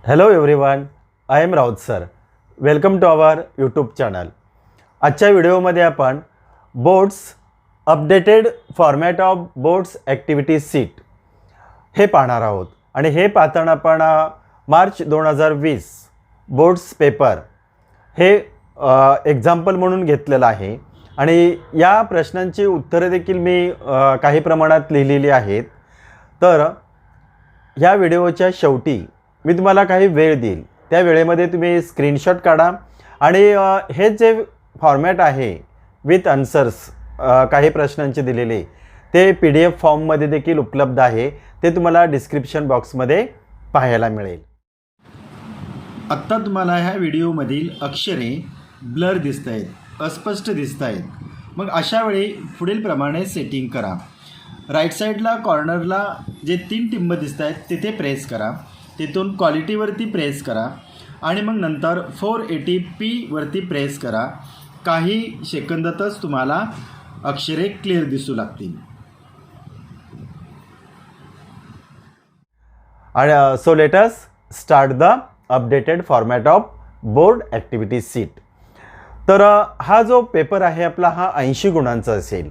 Hello everyone, I am Raut sir. Welcome to our YouTube channel. आजच्या व्हिडिओमध्ये आपण boards updated format of boards activity sheet हे पाहणार आहोत. आणि हे पाहताना आपण मार्च 2020 बोर्ड्स पेपर हे एक्झाम्पल म्हणून घेतलेलं आहे. आणि या प्रश्नांची उत्तरे देखील मी काही प्रमाणात लिहिलेली आहेत. तर ह्या व्हिडिओच्या शेवटी मी तुम्हाला काही वेळ देईल. त्या वेळेमध्ये तुम्ही स्क्रीनशॉट काढा आणि हे जे फॉर्मॅट आहे विथ आन्सर्स काही प्रश्नांचे दिलेले ते PDF फॉर्ममध्ये देखील उपलब्ध आहे. ते तुम्हाला डिस्क्रिप्शन बॉक्समध्ये पाहायला मिळेल. आत्ता तुम्हाला ह्या व्हिडिओमधील अक्षरे ब्लर दिसत आहेत, अस्पष्ट दिसत आहेत. मग अशा वेळी पुढील प्रमाणे सेटिंग करा. राईट साईडला कॉर्नरला जे 3 टिंब दिसत आहेत तिथे प्रेस करा. तिथून क्वालिटीवरती प्रेस करा आणि मग नंतर 480p वरती प्रेस करा. काही सेकंदातच तुम्हाला अक्षरे क्लिअर दिसू लागतील. आणि so let us start the updated format of board activity seat. तर हा जो पेपर आहे आपला हा 80 गुणांचा असेल.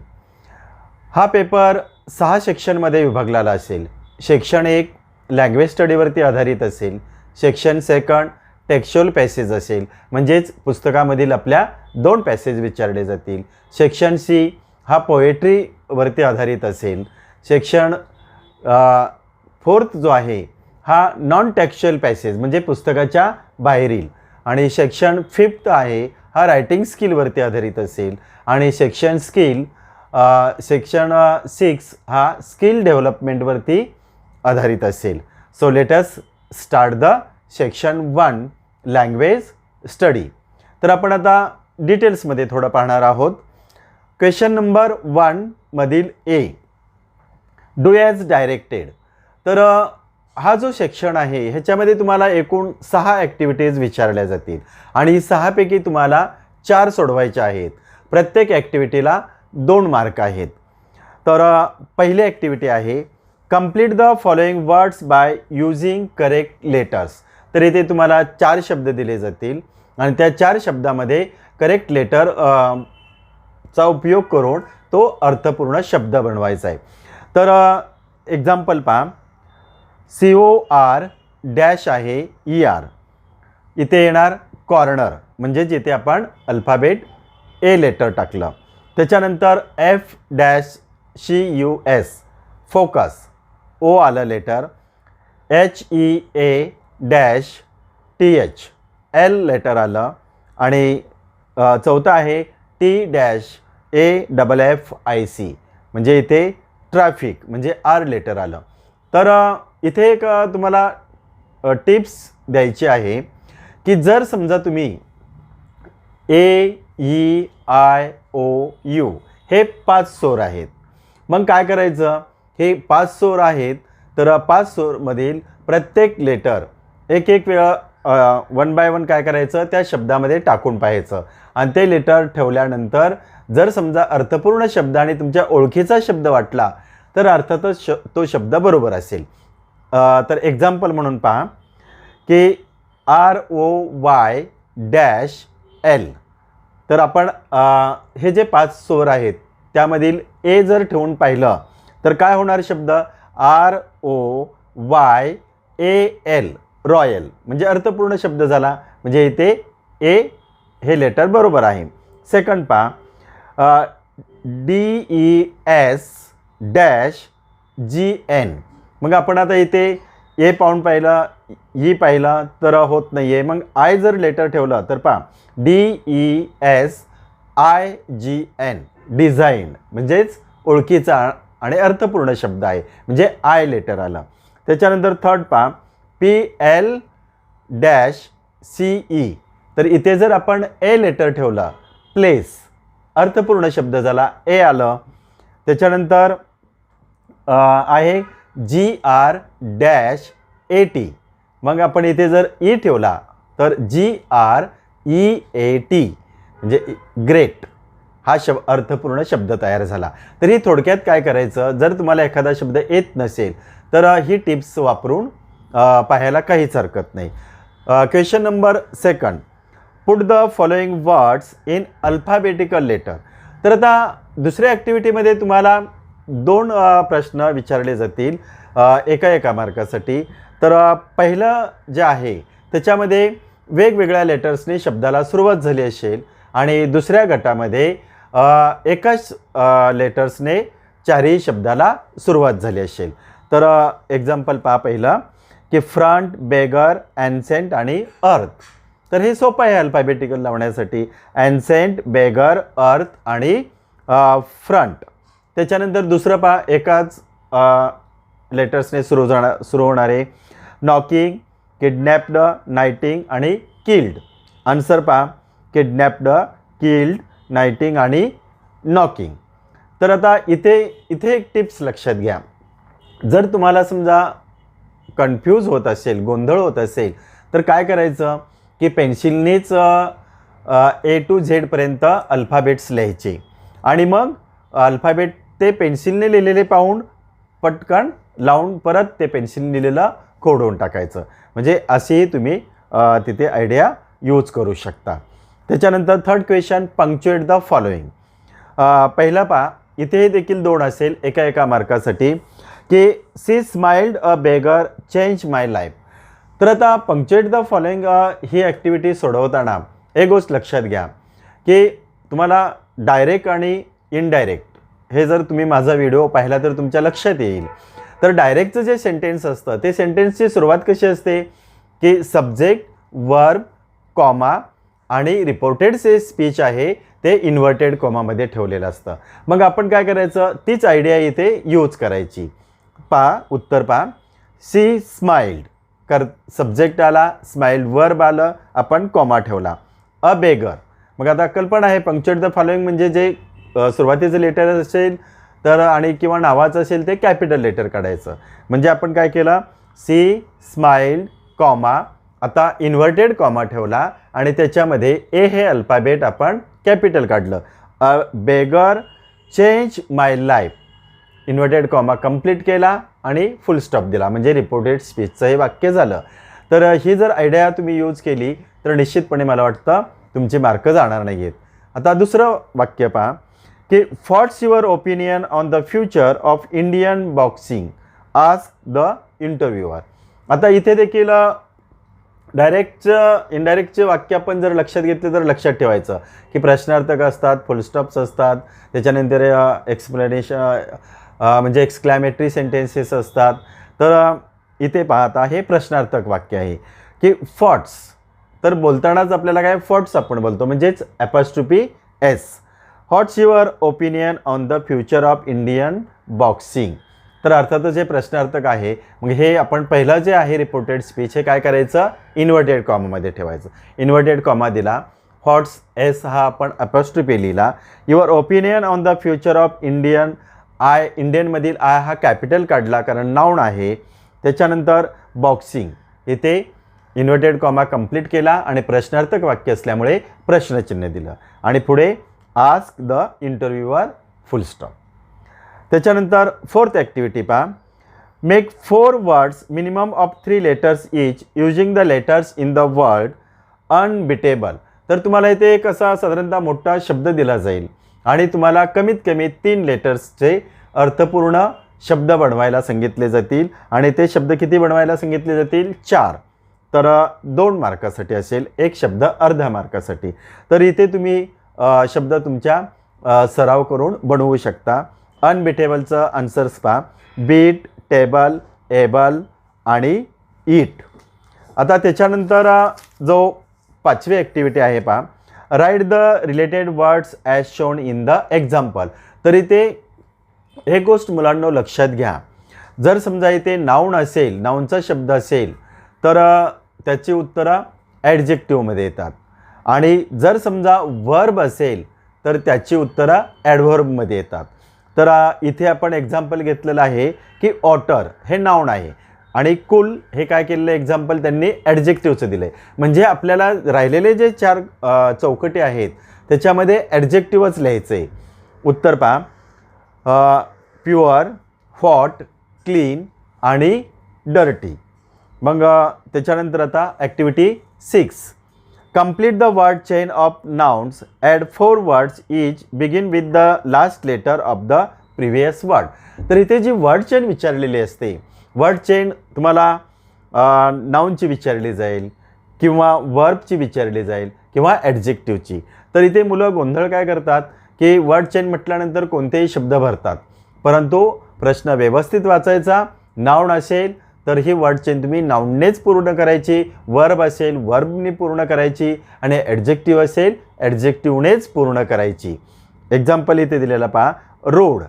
हा पेपर 6 सेक्शनमध्ये विभागलेला असेल. सेक्शन 1 लँग्वेज स्टडीवरती आधारित असेल. सेक्शन 2 टेक्स्च्युअल पॅसेज असेल, म्हणजेच पुस्तकामधील आपल्या 2 पॅसेज विचारले जातील. सेक्शन C हा पोएट्रीवरती आधारित असेल. सेक्शन 4 जो आहे हा नॉन टेक्स्च्युअल पॅसेज म्हणजे पुस्तकाच्या बाहेरील. आणि सेक्शन 5 आहे हा रायटिंग स्किलवरती आधारित असेल. आणि सेक्शन 6 हा स्किल डेव्हलपमेंटवरती आधारित असेल. So let us start the section 1 language study. तर आपण आता डिटेल्समध्ये थोडं पाहणार आहोत. क्वेश्चन नंबर 1 मधील A, डू ॲज डायरेक्टेड. तर हा जो सेक्शन आहे ह्याच्यामध्ये तुम्हाला एकूण 6 ॲक्टिव्हिटीज विचारल्या जातील आणि 6 पैकी तुम्हाला 4 सोडवायच्या आहेत. प्रत्येक ॲक्टिव्हिटीला 2 मार्क आहेत. तर पहिली ॲक्टिव्हिटी आहे complete the following words by using correct letters. तर इथे तुम्हाला 4 शब्द दिले जातील आणि त्या 4 शब्दामध्ये करेक्ट लेटर चा उपयोग करून तो अर्थपूर्ण शब्द बनवायचा आहे. तर एक्झाम्पल पहा. COR डॅश आहे ER. इथे येणार कॉर्नर म्हणजे जिथे आपण अल्फाबेट A लेटर टाकलं. त्याच्यानंतर F-CUS फोकस O आलं लेटर. HEA-TH L लेटर आलं. आणि चौथं आहे T-AFFIC म्हणजे इथे ट्रॅफिक म्हणजे R लेटर आलं. तर इथे एक तुम्हाला टिप्स द्यायची आहे की जर समजा तुम्ही A-E-I-O-U हे 5 स्वर आहेत. मग काय करायचं, हे 5 स्वर आहेत तर 5 स्वरमधील प्रत्येक लेटर एक वेळा 1 बाय 1 काय करायचं त्या शब्दामध्ये टाकून पाहायचं. आणि ते लेटर ठेवल्यानंतर जर समजा अर्थपूर्ण शब्द आणि तुमच्या ओळखीचा शब्द वाटला तर अर्थातच तो शब्द बरोबर असेल. तर एक्झाम्पल म्हणून पहा की ROY डॅश L. तर आपण हे जे 5 स्वर आहेत त्यामधील A जर ठेवून पाहिलं तर काय होणार शब्द ROYAL रॉयल म्हणजे अर्थपूर्ण शब्द झाला. म्हणजे इथे A हे लेटर बरोबर आहे. सेकंड पहा DES डॅश GN. मग आपण आता इथे A पाहून पाहिलं, E पाहिलं तर होत नाही आहे. मग I जर लेटर ठेवलं तर पहा DESIGN डिझाईन म्हणजेच ओळखीचा आणि अर्थपूर्ण शब्द आहे म्हणजे I लेटर आलं. त्याच्यानंतर थर्ड पहा PL-CE. तर इथे जर आपण A लेटर ठेवला प्लेस अर्थपूर्ण शब्द झाला A आलं. त्याच्यानंतर आहे GR-AT. मग आपण इथे जर E ठेवला तर GREAT म्हणजे ग्रेट हा अर्थपूर्ण शब्द तयार झाला. तरी थोडक्यात काय करायचं, जर तुम्हाला एखादा शब्द येत नसेल तर ही टिप्स वापरून पाहायला काहीच हरकत नाही. Question number second, put the following words in alphabetical letter. तर आता दुसऱ्या ॲक्टिव्हिटीमध्ये तुम्हाला 2 प्रश्न विचारले जातील एका मार्कासाठी. तर पहिलं जे आहे त्याच्यामध्ये वेगवेगळ्या लेटर्सने शब्दाला सुरुवात झाली असेल आणि दुसऱ्या गटामध्ये एकाच लेटर्सने चारही शब्दाला सुरुवात झाली असेल. तर एक्झाम्पल पहा पहिलं की फ्रंट, बेगर, ॲन्सेंट आणि अर्थ. तर हे सोपं आहे अल्फाबेटिकल लावण्यासाठी. ॲन्सेंट, बेगर, अर्थ आणि फ्रंट. त्याच्यानंतर दुसरं पहा एकाच लेटर्सने सुरू होणारे नॉकिंग, किडनॅप्ड, नाईटिंग आणि किल्ड. आन्सर पहा किडनॅप्ड, किल्ड, नाईटिंग आणि नॉकिंग. तर आता इथे एक टिप्स लक्षात घ्या. जर तुम्हाला समजा कन्फ्यूज होत असेल, गोंधळ होत असेल, तर काय करायचं की पेन्सिलनेच A to Z पर्यंत अल्फाबेट्स लिहायचे आणि मग अल्फाबेट ते पेन्सिलने लिहिलेले पाहून पटकन लावून परत ते पेन्सिलने लिहिलेलं खोडून टाकायचं. म्हणजे असेही तुम्ही तिथे आयडिया यूज करू शकता. त्याच्यानंतर third question, punctuate the following. पहिला पहा इथे देखील 2 असेल एका मार्कासाठी की सी स्माइल्ड अ बेगर चेंज माय लाईफ. तर आता punctuate the following he activity सोडवताना एक गोष्ट लक्षात घ्या की तुम्हाला डायरेक्ट आणि इनडायरेक्ट हे जर तुम्ही माझा व्हिडिओ पाहिला तर तुमच्या लक्षात येईल. तर डायरेक्टचं जे सेंटेन्स असतं ते सेंटेन्सची सुरुवात कशी असते की सब्जेक्ट, वर्ब, कॉमा आणि रिपोर्टेड जे स्पीच आहे ते इन्व्हर्टेड कॉमामध्ये ठेवलेलं असतं. मग आपण काय करायचं, तीच आयडिया इथे यूज करायची. उत्तर पहा, सी स्माइल्ड सब्जेक्ट आला, स्माइल्ड वर्ब आलं, आपण कॉमा ठेवला. अ बेगर, मग आता कल्पना आहे पंक्च्युएट द फॉलोइंग म्हणजे जे सुरुवातीचं लेटर असेल तर आणि किंवा नावाचं असेल ते कॅपिटल लेटर काढायचं. म्हणजे आपण काय केलं, सी स्माइल्ड कॉमा, आता इन्व्हर्टेड कॉमा ठेवला आणि त्याच्यामध्ये ए हे अल्फाबेट आपण कॅपिटल काढलं. अ बेगर चेंज माय लाईफ, इन्व्हर्टेड कॉमा कंप्लीट केला आणि फुल स्टॉप दिला, म्हणजे रिपोर्टेड स्पीचचं हे वाक्य झालं. तर ही जर आयडिया तुम्ही यूज केली तर निश्चितपणे मला वाटतं तुमचे मार्क जाणार नाही आहेत. आता दुसरं वाक्य पहा की what's your opinion on the future of Indian boxing, ask the interviewer. आता इथे देखील डायरेक्टचं इनडायरेक्टचे वाक्य आपण जर लक्षात घेतले तर लक्षात ठेवायचं की प्रश्नार्थक असतात, फुलस्टॉप्स असतात, त्याच्यानंतर एक्सप्लेनेशन म्हणजे एक्सक्लॅमेटरी सेंटेन्सेस असतात. तर इथे पाहता हे प्रश्नार्थक वाक्य आहे की फॉट्स. तर बोलतानाच आपल्याला काय फॉट्स आपण बोलतो म्हणजेच apostrophe S. What's your opinion on the future of Indian boxing. तर अर्थातच हे प्रश्नार्थक आहे. मग हे आपण पहिलं जे आहे रिपोर्टेड स्पीच हे काय करायचं, इन्व्हर्टेड कॉमामध्ये ठेवायचं. इन्व्हर्टेड कॉमा दिला, व्हॉट्स एस हा आपण ॲपॉस्ट्रोफी लिहिला, your opinion on the future of इंडियनमधील आय हा कॅपिटल काढला कारण नाऊन आहे. त्याच्यानंतर बॉक्सिंग इथे इन्व्हर्टेड कॉमा कंप्लीट केला आणि प्रश्नार्थक वाक्य असल्यामुळे प्रश्नचिन्ह दिलं आणि पुढे आस्क द इंटरव्ह्यूअर फुल स्टॉप. त्याच्यानंतर फोर्थ ॲक्टिव्हिटी पहा, make 4 words minimum of 3 letters each using the letters in the word unbeatable. तर तुम्हाला इथे एक असा साधारणतः मोठा शब्द दिला जाईल आणि तुम्हाला कमीत कमी 3 लेटर्सचे अर्थपूर्ण शब्द बनवायला सांगितले जातील आणि ते शब्द किती बनवायला सांगितले जातील, 4. तर 2 मार्कासाठी असेल, एक शब्द अर्ध्या मार्कासाठी. तर इथे तुम्ही शब्द तुमच्या सराव करून बनवू शकता. अनबिटेबलचं आन्सर्स पहा, बीट, टेबल, एबल आणि ईट. आता त्याच्यानंतर जो 5वी ॲक्टिव्हिटी आहे पहा, write the related words as shown in the example. तर इथे एक गोष्ट मुलांनो लक्षात घ्या, जर समजा इथे नाऊन असेल, नाऊनचा शब्द असेल तर त्याची उत्तरं ॲडजेक्टिव्हमध्ये येतात आणि जर समजा वर्ब असेल तर त्याची उत्तरं ॲडव्हर्बमध्ये येतात. तर इथे आपण एक्झाम्पल घेतलेलं आहे की ऑटर हे नाऊन आहे आणि कुल हे काय केलेलं एक्झाम्पल त्यांनी ॲडजेक्टिव्हचं दिलं आहे. म्हणजे आपल्याला राहिलेले जे 4 चौकटी आहेत त्याच्यामध्ये ॲडजेक्टिव्हच लिहायचं आहे. उत्तर पहा, प्युअर, हॉट, क्लीन आणि डर्टी. मग त्याच्यानंतर आता activity 6, complete the word chain of nouns, add 4 words each begin with the last letter of the previous word. तर इथे जी वर्ड चेन विचारलेली असते, वर्ड चेन तुम्हाला नाउनची विचारली जाईल किंवा वर्बची विचारली जाईल किंवा ॲडजेक्टिव्हची. तर इथे मुलं गोंधळ काय करतात की वर्ड चेन म्हटल्यानंतर कोणतेही शब्द भरतात, परंतु प्रश्न व्यवस्थित वाचायचा. नाउन असेल तर ही वर्ड चेन तुम्ही नाउननेच पूर्ण करायची, वर्ब असेल वर्बनी पूर्ण करायची आणि ॲडजेक्टिव्ह असेल ॲडजेक्टिव्हनेच पूर्ण करायची. एक्झाम्पल इथे दिलेला पहा, रोड,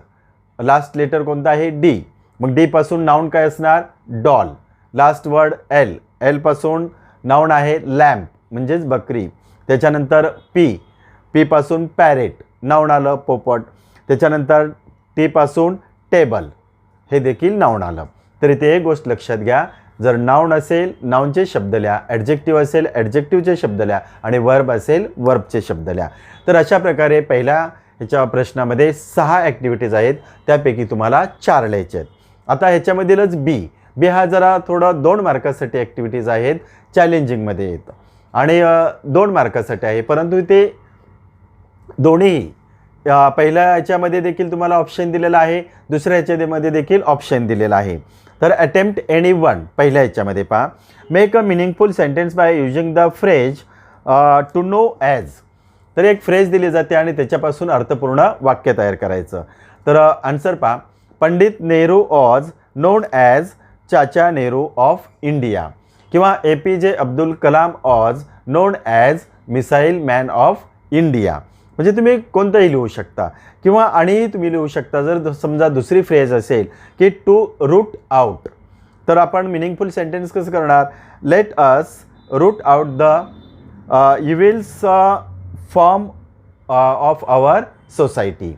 लास्ट लेटर कोणता आहे डी, मग डी पासून नाउन काय असणार doll, last word L, L पासून नाउन आहे लॅम्प म्हणजेच बकरी, त्याच्यानंतर पी, पी पासून पॅरेट नाउन आलं पोपट, त्याच्यानंतर टी पासून टेबल हे देखील नाउन आलं. तर इथे एक गोष्ट लक्षात घ्या, जर नाउन असेल नाउनचे शब्द लिहा, ॲडजेक्टिव्ह असेल ॲडजेक्टिव्हचे शब्द लिहा आणि वर्ब असेल वर्बचे शब्द लिहा. तर अशा प्रकारे पहिल्या ह्याच्या प्रश्नामध्ये 6 ॲक्टिव्हिटीज आहेत, त्यापैकी तुम्हाला 4 लिहायचे आहेत. आता ह्याच्यामधीलच बी, बी हा जरा थोडं 2 मार्कासाठी ॲक्टिव्हिटीज आहेत, चॅलेंजिंगमध्ये येतं आणि 2 मार्कासाठी आहे, परंतु ते दोन्ही पहिल्या ह्याच्यामध्ये देखील तुम्हाला ऑप्शन दिलेला आहे, दुसऱ्या ह्याच्यामध्ये देखील ऑप्शन दिलेला आहे. तर अटेम्प्ट एनी वन, पहिल्या ह्याच्यामध्ये पहा, make a meaningful sentence by using the phrase to know as. तर एक फ्रेज दिली जाते आणि त्याच्यापासून अर्थपूर्ण वाक्य तयार करायचं. तर आन्सर पहा, Pandit Nehru was non as Chacha Nehru of India किंवा APJ Abdul Kalam was non as missile man of India. म्हणजे तुम्ही कोणतंही लिहू शकता किंवा आणि तुम्ही लिहू शकता. जर समजा दुसरी फ्रेज असेल की टू रूट आउट, तर आपण मिनिंगफुल सेंटेन्स कसं करणार, let us root out the evils form of our society.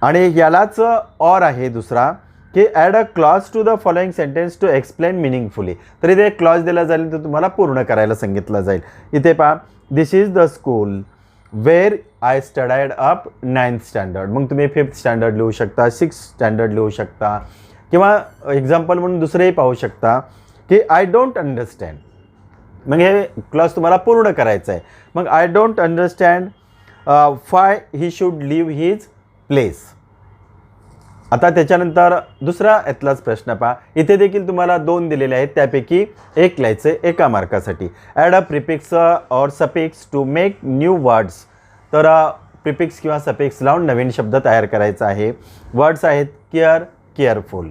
आणि यालाच ऑर आहे दुसरा की add a clause to the following sentence to explain meaningfully. तर इथे एक क्लॉज दिला जाईल तर तुम्हाला पूर्ण करायला सांगितलं जाईल. इथे पहा, this is the school where I studied up 9th standard. मग तुम्ही 5th स्टँडर्ड लिहू शकता, 6th स्टँडर्ड लिहू शकता किंवा एक्झाम्पल म्हणून दुसरेही पाहू शकता की आय डोंट अंडरस्टँड. मग हे क्लॉज तुम्हाला पूर्ण करायचं आहे. मग I don't understand why he should leave his place. आता त्याच्यानंतर दुसरा यातलाच प्रश्न पहा, इथे देखील तुम्हाला 2 दिलेले आहेत, त्यापैकी एक लिहायचं आहे 1 मार्कासाठी. Add a prefix or suffix to make new words. तर प्रिफिक्स किंवा सफिक्स लावून नवीन शब्द तयार करायचा आहे. वर्ड्स आहेत केअर, केअरफुल,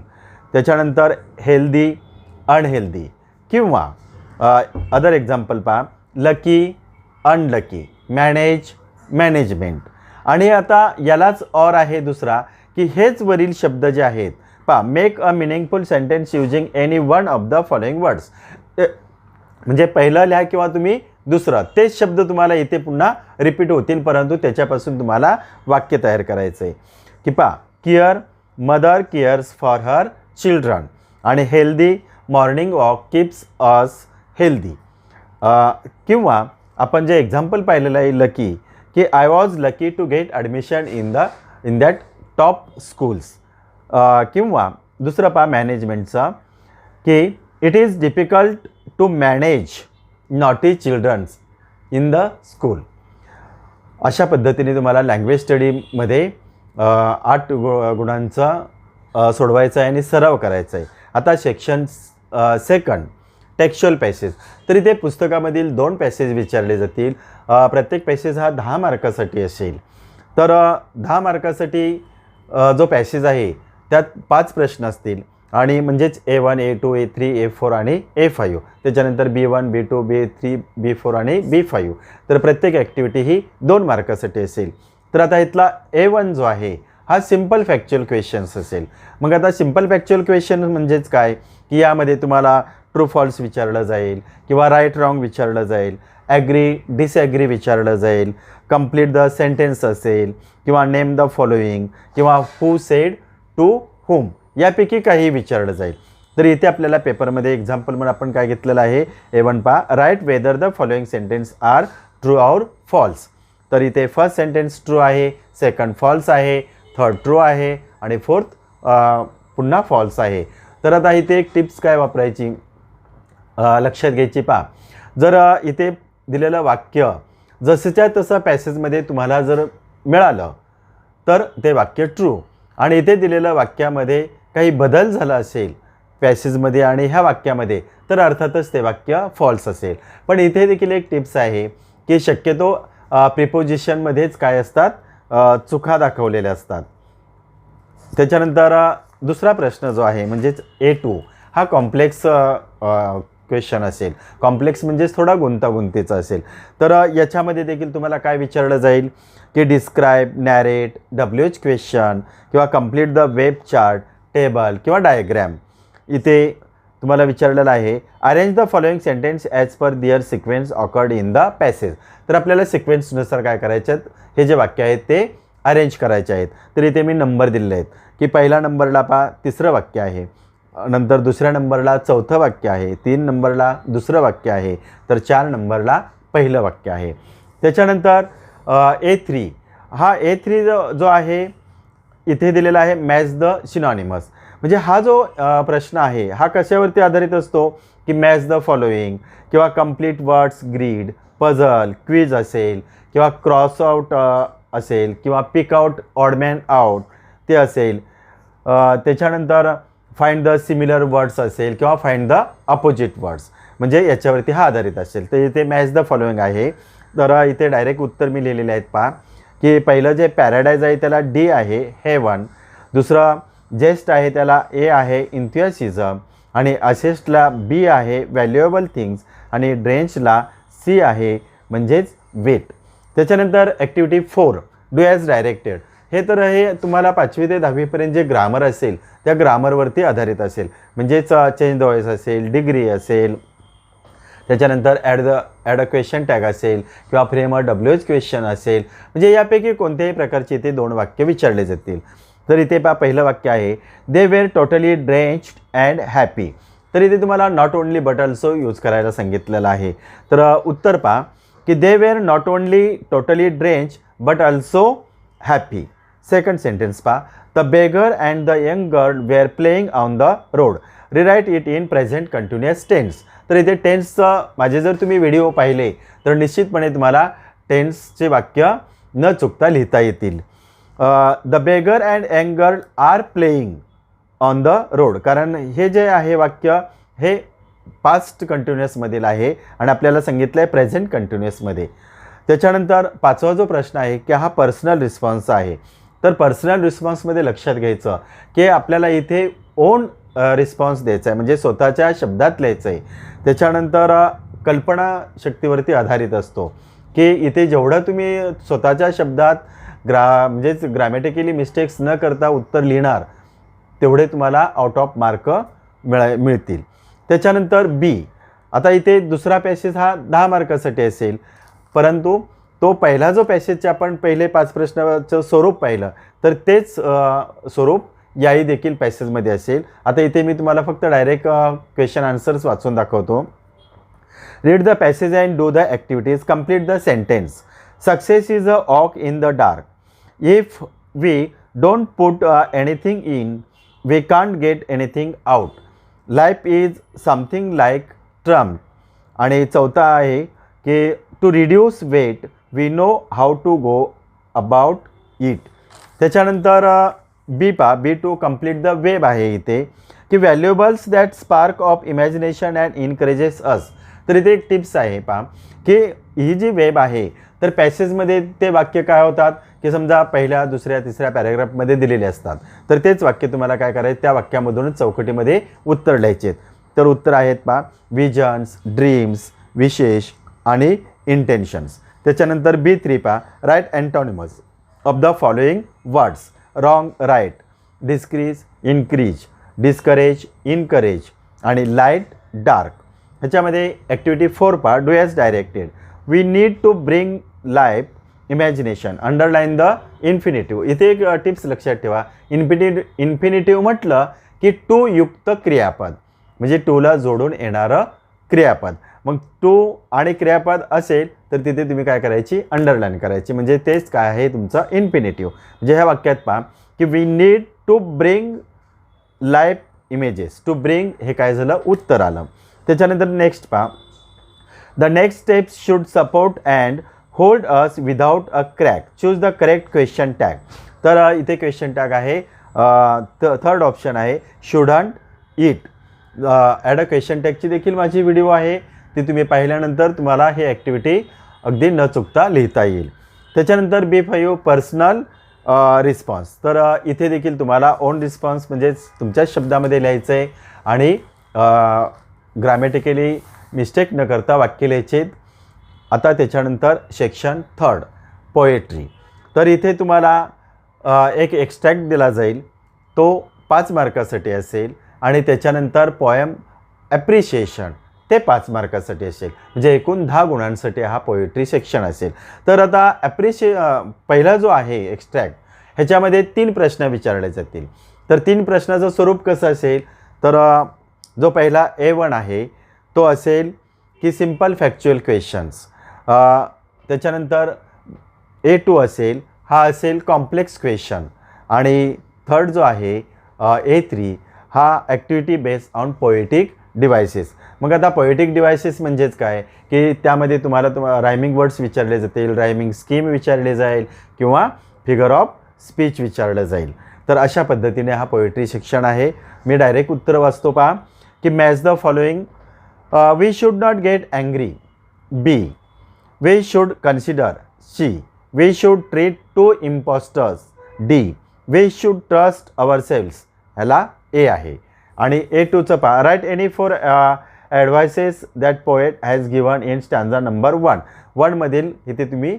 त्याच्यानंतर हेल्दी, अनहेल्दी किंवा अदर एक्झाम्पल पहा, लकी, अनलकी, मॅनेज, मॅनेजमेंट. आणि आता यालाच ऑर आहे दुसरा की हेच वरील शब्द जे आहेत पहा, make a meaningful sentence using any one of the following words. म्हणजे पहिलं लिहा किंवा तुम्ही दुसरं, तेच शब्द तुम्हाला इथे पुन्हा रिपीट होतील, परंतु त्याच्यापासून तुम्हाला वाक्य तयार करायचं आहे. की पहा, care, mother cares for her children. आणि healthy, morning walk keeps us healthy. किंवा आपण जे एक्झाम्पल पाहिलेलं आहे लकी, की I was lucky to get admission in that top schools. किंवा दुसरं पहा मॅनेजमेंटचा, की it is difficult to manage naughty childrens in the school. अशा पद्धतीने तुम्हाला लँग्वेज स्टडीमध्ये 8 गुणांचा सोडवायचा आहे आणि सराव करायचा आहे. आता सेक्शन 2 टेक्स्च्युअल पॅसेज. तर इथे पुस्तकामधील 2 पॅसेज विचारले जातील. प्रत्येक पॅसेज हा 10 मार्कासाठी असेल. तर 10 मार्कासाठी जो पॅसेज आहे त्यात 5 प्रश्न असतील आणि म्हणजेच A1, A2, A3, A4 आणि A5. त्याच्यानंतर B1, B2, B3, B4 आणि B5. तर प्रत्येक ॲक्टिव्हिटी ही 2 मार्कासाठी असेल. तर आता इथला A1 जो आहे हा सिम्पल फॅक्च्युअल क्वेश्चन्स असेल. मग आता सिम्पल फॅक्च्युअल क्वेश्चन म्हणजेच काय, की यामध्ये तुम्हाला ट्रू फॉल्स विचारलं जाईल किंवा राईट रॉंग विचारलं जाईल, ॲग्री डिसॲग्री विचारलं जाईल, कंप्लीट द सेंटेन्स असेल किंवा नेम द फॉलोइंग किंवा हू सेड टू हुम, यापैकी काही विचारलं जाईल. तर इथे आपल्याला पेपरमध्ये एक्झाम्पल म्हणून आपण काय घेतलेलं आहे, A1 पहा, write whether the following sentence are true or false. तर इथे फर्स्ट सेंटेन्स ट्रू आहे, सेकंड फॉल्स आहे, थर्ड ट्रू आहे आणि फोर्थ पुन्हा फॉल्स आहे. तर आता इथे एक टिप्स काय वापरायची, लक्षात घ्यायची पहा. जर इथे दिलेलं वाक्य जसंच्या तसं पॅसेजमध्ये तुम्हाला जर मिळालं तर ते वाक्य ट्रू, आणि इथे दिलेलं वाक्यामध्ये काही बदल झाला असेल पॅसेजमध्ये आणि ह्या वाक्यामध्ये तर अर्थातच ते वाक्य फॉल्स असेल. पण इथे देखील एक टिप्स आहे की शक्यतो प्रिपोजिशनमध्येच काय असतात, चुका दाखवलेल्या असतात. त्याच्यानंतर दुसरा प्रश्न जो आहे म्हणजेच A2 हा कॉम्प्लेक्स क्वेश्चन असेल. कॉम्प्लेक्स म्हणजेच थोडा गुंतागुंतीचा असेल. तर याच्यामध्ये देखील तुम्हाला काय विचारलं जाईल की डिस्क्राईब, नॅरेट, WH क्वेश्चन किंवा complete the web chart, table किंवा डायग्रॅम. इथे तुम्हाला विचारलेलं आहे arrange the following sentence as per their sequence occurred in the passage. तर आपल्याला सिक्वेन्सनुसार काय करायचे आहेत, हे जे वाक्य आहेत ते अरेंज करायचे आहेत. तर इथे मी नंबर दिलेले आहेत की पहिल्या नंबरला तिसरं वाक्य आहे, नंतर दुसऱ्या नंबरला चौथं वाक्य आहे, 3 नंबरला दुसरं वाक्य आहे, तर 4 नंबरला पहिलं वाक्य आहे. त्याच्यानंतर A3 हा A3 जो आहे इथे दिलेला आहे मॅच द सिनॉनिमस. म्हणजे हा जो प्रश्न आहे हा कशावरती आधारित असतो की मॅच द फॉलोइंग किंवा complete words grid, puzzle, quiz असेल किंवा क्रॉस आउट असेल किंवा पिक आउट ऑडमॅन आउट ते असेल. त्याच्यानंतर फाइंड द सिमिलर वर्ड्स असेल किंवा फाइंड द अपोजिट वर्ड्स, म्हणजे याच्यावरती हा आधारित असेल. तर इथे मॅच द फॉलोइंग आहे. तर इथे डायरेक्ट उत्तर मी लिहिलेले आहेत पहा की पहिलं जे पॅराडाईज आहे त्याला D आहे, हेवन. दुसरं जेस्ट आहे त्याला A आहे, इन्थुसिझम. आणि असिस्टला B आहे, व्हॅल्युएबल थिंग्स. आणि ड्रेंचला C आहे म्हणजेच वेट. त्याच्यानंतर ॲक्टिव्हिटी 4 डू ॲज डायरेक्टेड. हे तुम्हाला 5वी ते 10वीपर्यंत जे ग्रामर असेल त्या ग्रामरवरती आधारित असेल. म्हणजेच चेंज द वॉइस असेल, डिग्री असेल, त्याच्यानंतर ॲड अ क्वेश्चन टॅग असेल किंवा फ्रेम अ WH क्वेश्चन असेल. म्हणजे यापैकी कोणत्याही प्रकारची इथे 2 वाक्य विचारले जातील. तर इथे पहिलं वाक्य आहे they were totally drenched and happy. तर इथे तुम्हाला not only but also use करायला सांगितलेलं आहे. तर उत्तर पहा की they were not only totally drench but also happy. Second sentence पहा the beggar and the young girl were playing on the road. Rewrite it in present continuous tense. तर इथे टेन्सचं माझे जर तुम्ही व्हिडिओ पाहिले तर निश्चितपणे तुम्हाला टेन्सचे वाक्य न चुकता लिहिता येतील. The beggar and young girl are playing on the road, कारण हे जे आहे वाक्य हे पास्ट कंटिन्युअसमधील आहे आणि आपल्याला सांगितलं आहे प्रेझेंट कंटिन्युअसमध्ये. त्याच्यानंतर 5वा जो प्रश्न आहे की हा पर्सनल रिस्पॉन्स आहे. तर पर्सनल रिस्पॉन्समध्ये लक्षात घ्यायचं की आपल्याला इथे ओन रिस्पॉन्स द्यायचा आहे, म्हणजे स्वतःच्या शब्दात लिहायचं आहे. त्याच्यानंतर कल्पनाशक्तीवरती आधारित असतो की इथे जेवढं तुम्ही स्वतःच्या शब्दात म्हणजेच ग्रॅमॅटिकली मिस्टेक्स न करता उत्तर लिहिणार तेवढे तुम्हाला आउट ऑफ मार्क मिळतील. त्याच्यानंतर B. आता इथे दुसरा पॅसेज हा 10 मार्कासाठी असेल, परंतु तो पहिला जो पॅसेजचे आपण पहिले 5 प्रश्नाचं स्वरूप पाहिलं तर तेच स्वरूप याही देखील पॅसेजमध्ये असेल. आता इथे मी तुम्हाला फक्त डायरेक्ट क्वेश्चन आन्सर्स वाचून दाखवतो. Read the passage and do the activities, complete the sentence. Success is a walk in the dark. If we don't put anything in we can't get anything out. Life is something like trump. आणि चौथा आहे की to reduce weight we know how to go about it. त्याच्यानंतर B2 complete the web आहे इथे की valuables that spark of imagination and encourages us. तर इथे एक टिप्स आहे पहा की ही जी वेब आहे तर पॅसेजमध्ये ते वाक्य काय होतात की समजा पहिल्या, दुसऱ्या, तिसऱ्या पॅरेग्राफमध्ये दिलेले असतात. तर तेच वाक्य तुम्हाला काय करायचं त्या वाक्यामधूनच चौकटीमध्ये उत्तर लिहायचे. तर उत्तर आहेत पहा विजन्स, ड्रीम्स, विशेष आणि इंटेन्शन्स. त्याच्यानंतर B3 पहा write antonyms of the following words. Wrong, right, decrease, increase, discourage, encourage आणि लाईट, डार्क. ह्याच्यामध्ये ॲक्टिव्हिटी 4 पहा do as directed. We need to bring life imagination. Underline the infinitive. इथे एक tips लक्षात ठेवा. इन्फिनिटिव्ह म्हटलं की टू युक्त क्रियापद, म्हणजे टूला जोडून येणारं क्रियापद. मग टू आणि क्रियापद असेल तर तिथे तुम्ही काय करायची, अंडरलाईन करायची, म्हणजे तेच काय आहे तुमचं इन्फिनिटिव्ह. म्हणजे ह्या वाक्यात पहा की we need to bring life images. To bring हे काय झालं, उत्तर आलं. त्याच्यानंतर नेक्स्ट पहा, the next steps should support and hold us without a crack, choose the correct question tag. तर इथे क्वेश्चन टॅग आहे, थर्ड ऑप्शन आहे shouldn't it. Add a question टॅगची देखील माझी व्हिडिओ आहे, ती तुम्ही पाहिल्यानंतर तुम्हाला ही ॲक्टिव्हिटी अगदी न चुकता लिहिता येईल. त्याच्यानंतर B5 पर्सनल रिस्पॉन्स. तर इथे देखील तुम्हाला ओन रिस्पॉन्स म्हणजेच तुमच्याच शब्दामध्ये लिहायचं आहे आणि ग्रामॅटिकली मिस्टेक न करता वाक्य लिहायचे. आता त्याच्यानंतर सेक्शन थर्ड पोएट्री. तर इथे तुम्हाला एक एक्स्ट्रॅक्ट दिला जाईल, तो 5 मार्कासाठी असेल आणि त्याच्यानंतर पोएम ॲप्रिशिएशन ते 5 मार्कासाठी असेल, म्हणजे एकूण 10 गुणांसाठी हा पोएट्री सेक्शन असेल. तर आता पहिला जो आहे एक्स्ट्रॅक्ट, ह्याच्यामध्ये 3 प्रश्न विचारले जातील. तर 3 प्रश्नाचं स्वरूप कसं असेल, तर जो पहिला A1 आहे तो असेल की सिम्पल फॅक्च्युअल क्वेश्चन्स. त्याच्यानंतर A2 असेल, हा असेल कॉम्प्लेक्स क्वेश्चन. आणि थर्ड जो आहे A3 हा activity based on poetic devices. मग आता पोएटिक डिव्हायसेस म्हणजेच काय, की त्यामध्ये तुम्हाला रायमिंग वर्ड्स विचारले जातील, रायमिंग स्कीम विचारले जाईल किंवा फिगर ऑफ स्पीच विचारलं जाईल. तर अशा पद्धतीने हा पोएट्री सेक्शन आहे. मी डायरेक्ट उत्तर वाचतो पहा, की match the following. We should not get angry, B. We should consider, C. We should treat to impostors, D. We should trust ourselves, ह्याला A आहे. आणि A2चं पहा, write any 4 advices that poet has given in stanza number 1. 1 मधील इथे तुम्ही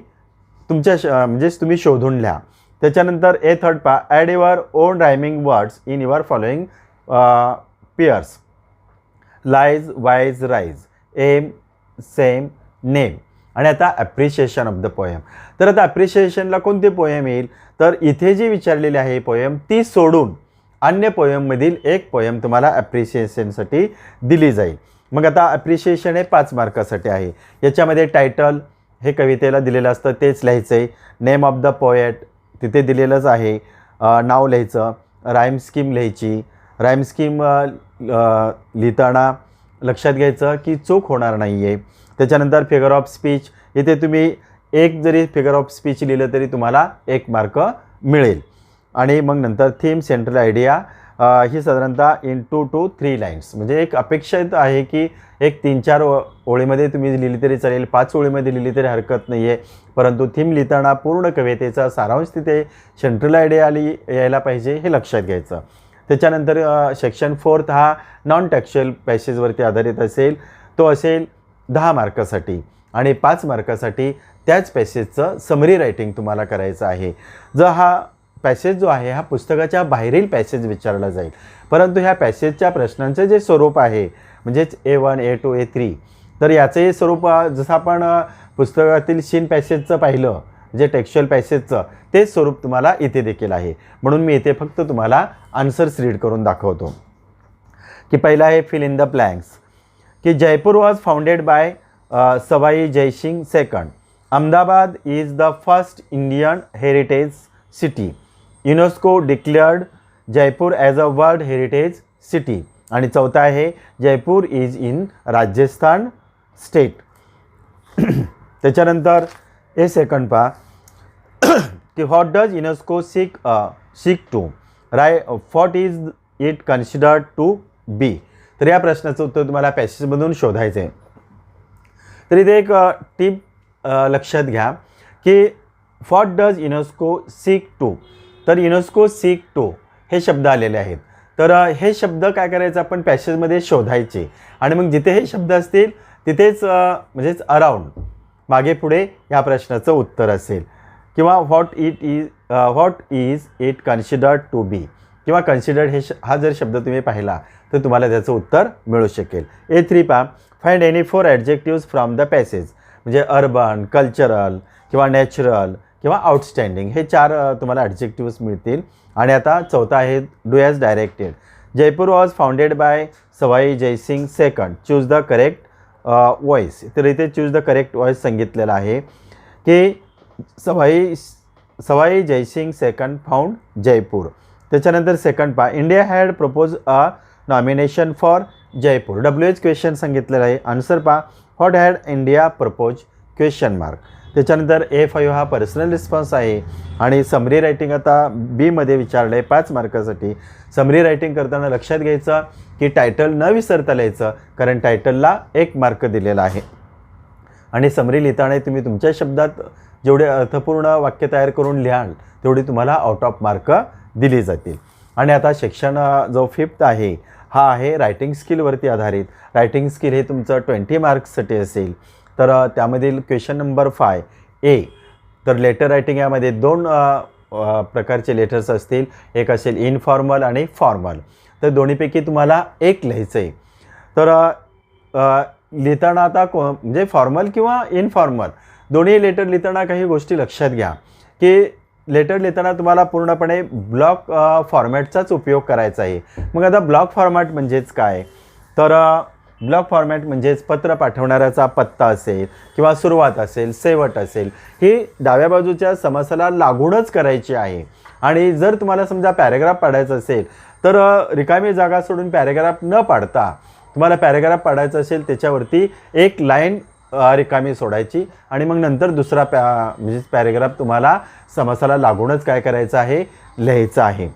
तुमच्या म्हणजेच तुम्ही शोधून लिहा. त्याच्यानंतर A3 पहा, add your own rhyming words in your following pairs, lies, wise, rise, aim, same, name. आणि आता ॲप्रिशिएशन ऑफ द पोएम. तर आता ॲप्रिशिएशनला कोणते पोएम येईल, तर इथे जी विचारलेली आहे पोएम ती सोडून अन्य पोएममधील एक पोएम तुम्हाला ॲप्रिशिएशनसाठी दिली जाईल. मग आता ॲप्रिशिएशन हे 5 मार्कासाठी आहे. याच्यामध्ये टायटल हे कवितेला दिलेलं असतं तेच लिहायचं आहे, नेम ऑफ द पोएट तिथे दिलेलंच आहे, नाव लिहायचं, राईम स्कीम लिहायची. राईम स्कीम लिहिताना लक्षात घ्यायचं की चूक होणार नाही आहे. त्याच्यानंतर फिगर ऑफ स्पीच, इथे तुम्ही एक जरी फिगर ऑफ स्पीच लिहिलं तरी तुम्हाला 1 मार्क मिळेल. आणि मग नंतर थीम, सेंट्रल आयडिया ही साधारणतः इन 2 to 3 लाईन्स, म्हणजे एक अपेक्षित आहे की एक 3-4 ओळीमध्ये तुम्ही लिहिली तरी चालेल, 5 ओळीमध्ये लिहिली तरी हरकत नाही आहे. परंतु थीम लिहिताना पूर्ण कवितेचा सारांश तिथे सेंट्रल आयडिया यायला पाहिजे, हे लक्षात घ्यायचं. त्याच्यानंतर सेक्शन 4 हा नॉन टेक्स्च्युअल पॅसेजवरती आधारित असेल, तो असेल 10 मार्कासाठी आणि 5 मार्कासाठी त्याच पॅसेजचं समरी रायटिंग तुम्हाला करायचं आहे. जर हा पॅसेज जो आहे हा पुस्तकाच्या बाहेरील पॅसेज विचारला जाईल, परंतु ह्या पॅसेजच्या प्रश्नांचे जे स्वरूप आहे म्हणजेच A1, A2, A3, तर याचंही स्वरूप जसं आपण पुस्तकातील शीन पॅसेजचं पाहिलं, म्हणजे टेक्स्च्युअल पॅसेजचं तेच स्वरूप तुम्हाला इथे देखील आहे. म्हणून मी इथे फक्त तुम्हाला आन्सर्स रीड करून दाखवतो. की पहिला आहे फिल इन द ब्लँक्स, की Jaipur was founded by Sawai Jai Singh second. Ahmedabad is the first Indian heritage city. UNESCO declared Jaipur as a world heritage city. आणि चौथा आहे Jaipur is in Rajasthan state. त्याच्यानंतर हे सेकंड पहा, की what does UNESCO seek to, what is it considered to be. तर या प्रश्नाचं उत्तर तुम्हाला पॅसेजमधून शोधायचं आहे. तर इथे एक टिप लक्षात घ्या, की what does UNESCO seek to. तर युनेस्को सीक टू हे शब्द आलेले आहेत. तर हे शब्द काय करायचं, आपण पॅसेजमध्ये शोधायचे आणि मग जिथे हे शब्द असतील तिथेच म्हणजेच अराउंड मागे पुढे ह्या प्रश्नाचं उत्तर असेल. किंवा what is it considered to be किंवा कन्सिडर्ड हा जर शब्द तुम्ही पाहिला तर तुम्हाला त्याचं उत्तर मिळू शकेल. A3 पहा, find any 4 adjectives from the passage, म्हणजे अर्बन, कल्चरल किंवा नॅचरल किंवा आउटस्टँडिंग हे 4 तुम्हाला ॲडजेक्टिव्स मिळतील. आणि आता चौथा आहे do as directed. Jaipur was founded by Sawai Jai Singh second, choose the correct voice. तर इथे चूज द करेक्ट वॉइस सांगितलेलं आहे की सवाई जयसिंग सेकंड फाउंड जयपूर. त्याच्यानंतर सेकंड पहा, India had propose a nomination for Jaipur. WH question सांगितलेलं आहे. आन्सर पहा, what had India propose question mark. त्याच्यानंतर A5 हा पर्सनल रिस्पॉन्स आहे. आणि समरी रायटिंग आता बीमध्ये विचारलं आहे 5 मार्कासाठी. समरी रायटिंग करताना लक्षात घ्यायचं की टायटल न विसरता लिहायचं, कारण टायटलला 1 मार्क दिलेला आहे. आणि समरी लिहिताना तुम्ही तुमच्या शब्दात जेवढे अर्थपूर्ण वाक्य तयार करून लिहाल तेवढी तुम्हाला आउट ऑफ मार्क दिली जातील. आणि आता सेक्शन जो 5th आहे हा आहे रायटिंग स्किलवरती आधारित. रायटिंग स्किल हे तुमचं 20 मार्क्ससाठी असेल. तर त्यामधील क्वेश्चन नंबर 5 A. तर लेटर रायटिंग यामध्ये 2 प्रकारचे लेटर्स असतील. एक असेल इनफॉर्मल आणि फॉर्मल. तर दोन्हीपैकी तुम्हाला एक लिहायचं आहे. तर लिहिताना आता म्हणजे फॉर्मल किंवा इनफॉर्मल दोन्ही लेटर लिहिताना काही गोष्टी लक्षात घ्या की लेटर लिहिताना तुम्हाला पूर्णपणे ब्लॉक फॉर्मॅटचाच उपयोग करायचा आहे. मग आता ब्लॉक फॉर्मॅट म्हणजेच काय, तर ब्लॉक फॉर्मॅट म्हणजेच पत्र पाठवणाऱ्याचा पत्ता असेल किंवा सुरुवात असेल, शेवट असेल, ही डाव्या बाजूच्या समासाला लागूनच करायची आहे. आणि जर तुम्हाला समजा पॅरेग्राफ पाडायचं असेल तर रिकामी जागा सोडून पॅरेग्राफ न पाडता तुम्हाला पॅरेग्राफ पाडायचं असेल त्याच्यावरती एक लाईन रिकामी सोडायची आणि मग नंतर दुसरा म्हणजे पॅरेग्राफ तुम्हाला समासाला लागूनच काय करायचं आहे, लिहायचं आहे.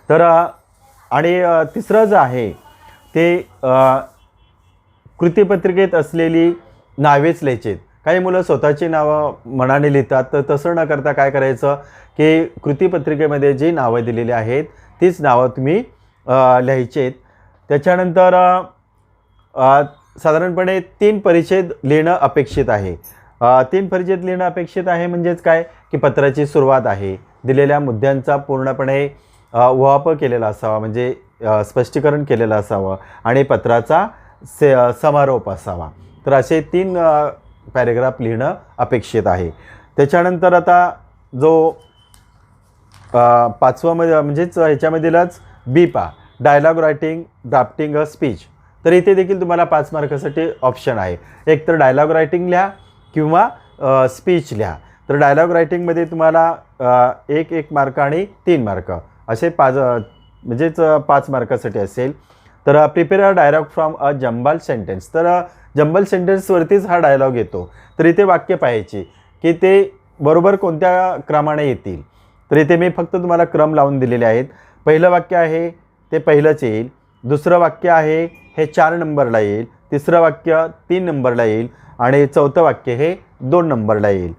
तर आणि तिसरं जे आहे ते कृतीपत्रिकेत असलेली नावेच लिहायची. काही मुलं स्वतःची नावं मनाने लिहितात, तर तसं न करता काय करायचं की कृतीपत्रिकेमध्ये जी नावं दिलेली आहेत तीच नावं तुम्ही लिहायची आहेत. त्याच्यानंतर साधारणपणे 3 परिच्छेद लिहिणं अपेक्षित आहे. 3 परिच्छेद लिहिणं अपेक्षित आहे म्हणजेच काय की पत्राची सुरुवात आहे, दिलेल्या मुद्द्यांचा पूर्णपणे उहापोह केलेला असावा, म्हणजे स्पष्टीकरण केलेलं असावं आणि पत्राचा समारोप असावा. तर असे 3 पॅरेग्राफ लिहिणं अपेक्षित आहे. त्याच्यानंतर आता जो 5वा म्हणजेच ह्याच्यामधीलच B पहा, dialogue writing drafting a speech. तर इथे देखील तुम्हाला 5 मार्कासाठी ऑप्शन आहे. एक तर डायलॉग रायटिंग लिहा किंवा स्पीच लिहा. तर डायलॉग रायटिंगमध्ये तुम्हाला 1 मार्क आणि 3 मार्क असे 5 मार्कासाठी असेल. तर prepare a dialogue from a jumble sentence. तर जंबल सेंटेन्सवरतीच हा डायलॉग येतो. तर इथे वाक्य पाहायची की ते बरोबर कोणत्या क्रमाने येतील. तर इथे मी फक्त तुम्हाला क्रम लावून दिलेले आहेत. पहिलं वाक्य आहे ते पहिलंच येईल, दुसरं वाक्य आहे हे 4 नंबरला येईल, तिसरं वाक्य 3 नंबरला येईल आणि चौथं वाक्य हे 2 नंबरला येईल.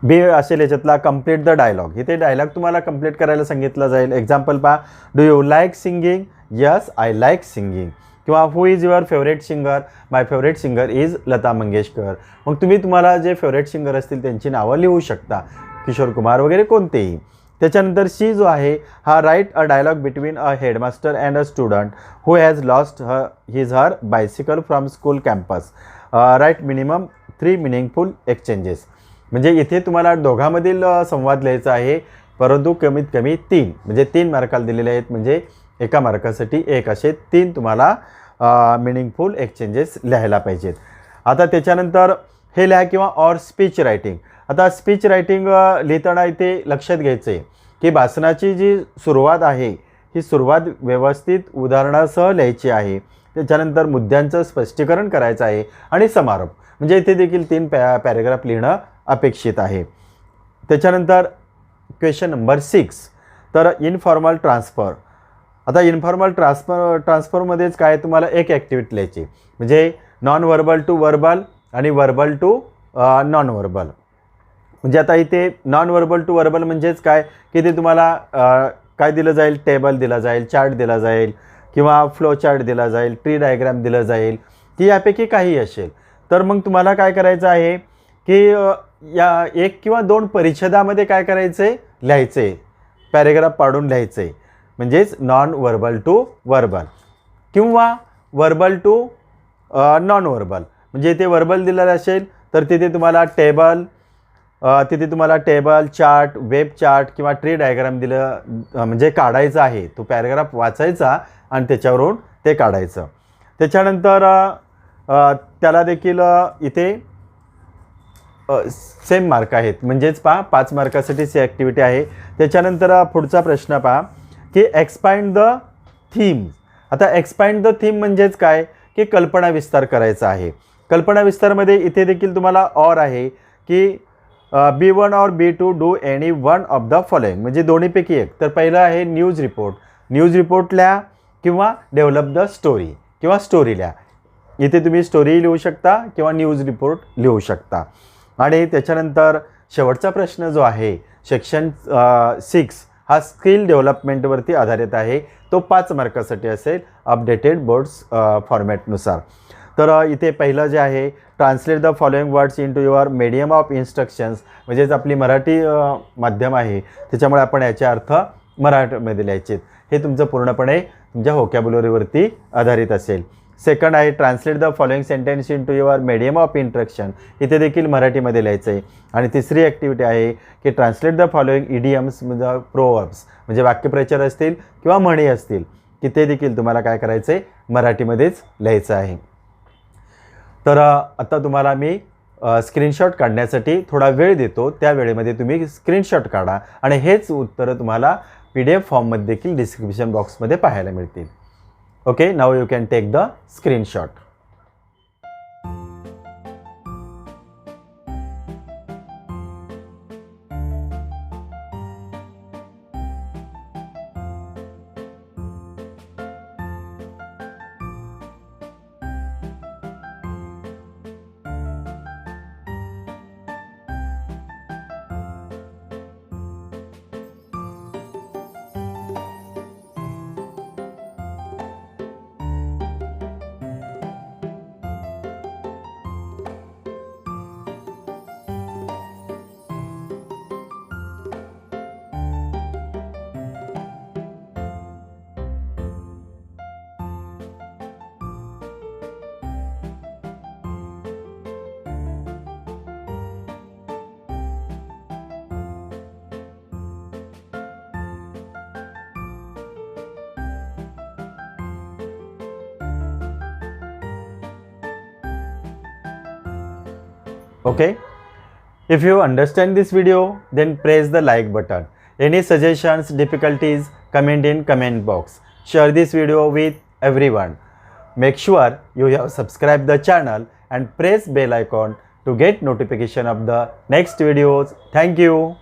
B असेल याच्यातला कंप्लीट द डायलॉग. इथे डायलॉग तुम्हाला कंप्लीट करायला सांगितलं जाईल. एक्झाम्पल पहा, do you like singing? Yes I like singing. किंवा who is your favourite singer? My favourite singer is Lata Mangeshkar. मग तुम्हाला जे फेवरेट सिंगर असतील त्यांची नावं लिहू शकता, किशोर कुमार वगैरे कोणतेही. त्याच्यानंतर C जो आहे हा write a dialogue between a headmaster and a student who has lost her bicycle from school campus. Write minimum 3 meaningful exchanges. म्हणजे इथे तुम्हाला दोघांमधील संवाद लिहायचा आहे, परंतु कमीत कमी 3 म्हणजे 3 मार्काला दिलेले आहेत. म्हणजे 1 मार्कासाठी 1 असे 3 तुम्हाला मिनिंगफुल एक्सचेंजेस लिहायला पाहिजेत. आता त्याच्यानंतर हे लिहा किंवा ऑर स्पीच रायटिंग. आता स्पीच रायटिंग लिहिताना इथे लक्षात घ्यायचं आहे की भाषणाची जी सुरुवात आहे ही सुरुवात व्यवस्थित उदाहरणासह लिहायची आहे. त्याच्यानंतर मुद्द्यांचं स्पष्टीकरण करायचं आहे आणि समारोप म्हणजे इथे देखील 3 पॅरेग्राफ लिहिणं अपेक्षित आहे. त्याच्यानंतर क्वेश्चन नंबर 6, तर इनफॉर्मल ट्रान्सफर. आता इनफॉर्मल ट्रान्सफरमध्येच काय तुम्हाला एक ॲक्टिव्हिटी लिहायची, म्हणजे नॉन व्हर्बल टू व्हर्बल आणि व्हर्बल टू नॉन व्हर्बल. म्हणजे आता इथे नॉन व्हर्बल टू व्हर्बल म्हणजेच काय की ते तुम्हाला काय दिलं जाईल, टेबल दिला जाईल, चार्ट दिला जाईल किंवा फ्लो चार्ट दिला जाईल, ट्री डायग्राम दिलं जाईल की यापैकी काही असेल. तर मग तुम्हाला काय करायचं आहे की या 1 किंवा 2 परिच्छेदामध्ये काय करायचं आहे, लिहायचं आहे, पॅरेग्राफ पाडून लिहायचं आहे. म्हणजेच नॉन व्हर्बल टू व्हर्बल किंवा व्हर्बल टू नॉन व्हर्बल. म्हणजे इथे व्हर्बल दिलेलं असेल तर तिथे तुम्हाला टेबल, चार्ट, वेब चार्ट किंवा ट्री डायग्राम दिलं म्हणजे काढायचं आहे. तो पॅरेग्राफ वाचायचा आणि त्याच्यावरून ते काढायचं. त्याच्यानंतर त्याला देखील इथे सेम मार्क आहेत. म्हणजेच पहा 5 मार्कासाठीची ॲक्टिव्हिटी आहे. त्याच्यानंतर पुढचा प्रश्न पहा की एक्सपांड द थीम. आता एक्सपॅन्ड द थीम म्हणजेच काय की कल्पना विस्तार करायचा आहे. कल्पना विस्तारमध्ये इथे देखील तुम्हाला ऑर आहे की B1 और B2 do any one of the following, म्हणजे दोन्हीपैकी एक. तर पहिलं आहे न्यूज रिपोर्ट. न्यूज रिपोर्ट लिहा किंवा डेव्हलप द स्टोरी किंवा स्टोरी लिहा. इथे तुम्ही स्टोरी लिहू शकता किंवा न्यूज रिपोर्ट लिहू शकता. आणि त्याच्यानंतर शेवटचा प्रश्न जो आहे सेक्शन 6 हा स्किल डेव्हलपमेंटवरती आधारित आहे. तो 5 मार्कासाठी असेल अपडेटेड बोर्ड्स फॉर्मॅटनुसार. तर इथे पहिलं जे आहे translate the following words into your medium of instructions, म्हणजेच आपली मराठी माध्यम आहे त्याच्यामुळे आपण याचे अर्थ मराठीमध्ये लिहायचे. हे तुमचं पूर्णपणे तुमच्या व्होकॅब्युलरीवरती आधारित असेल. सेकंड आहे translate the following sentence into your medium of instruction, इथे देखील मराठीमध्ये लिहायचं आहे. आणि तिसरी ॲक्टिव्हिटी आहे की ट्रान्सलेट द फॉलोइंग इडियम्स म्हणजे प्रोवर्ब्स, म्हणजे वाक्यप्रचार असतील किंवा म्हणी असतील की ते देखील तुम्हाला काय करायचं आहे मराठीमध्येच लिहायचं आहे. तर आता तुम्हाला मी स्क्रीनशॉट काढण्यासाठी थोडा वेळ देतो. त्या वेळेमध्ये तुम्ही स्क्रीनशॉट काढा आणि हेच उत्तरं तुम्हाला PDF फॉर्ममध्ये देखील डिस्क्रिप्शन बॉक्समध्ये पाहायला मिळतील. Okay, now you can take the screenshot. Okay, if you understand this video, then press the like button. Any suggestions, difficulties, comment in comment box. Share this video with everyone. Make sure you have subscribed the channel and press bell icon to get notification of the next videos. Thank you.